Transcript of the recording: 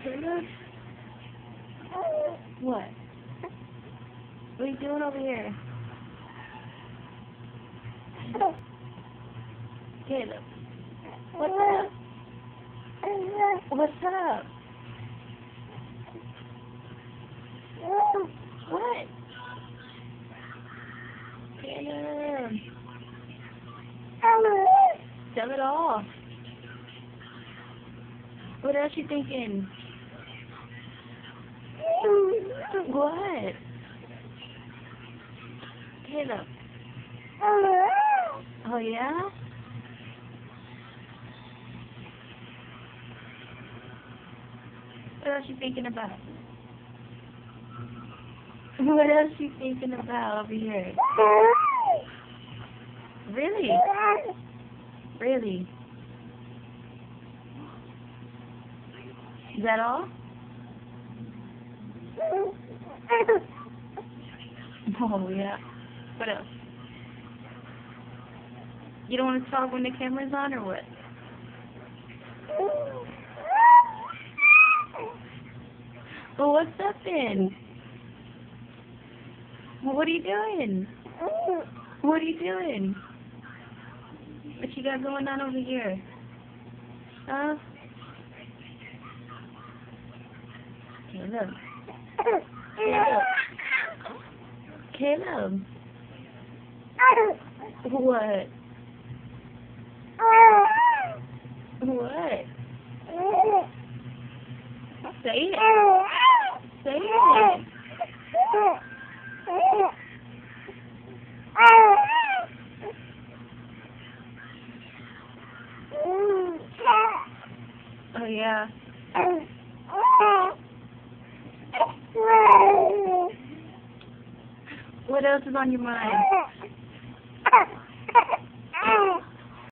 Caleb? What? What are you doing over here? Caleb. What's up? What's up? What? Caleb. Tell it off. What else you thinking? What? Caleb. Oh yeah? What else you thinking about? What else you thinking about over here? Really? Really? Is that all? Oh yeah. What else? You don't want to talk when the camera's on or what? Well, what's up then? Well, what are you doing? What are you doing? What you got going on over here? Huh? Caleb. Caleb. Caleb. What? What? Say it. Say it. Oh yeah. What else is on your mind?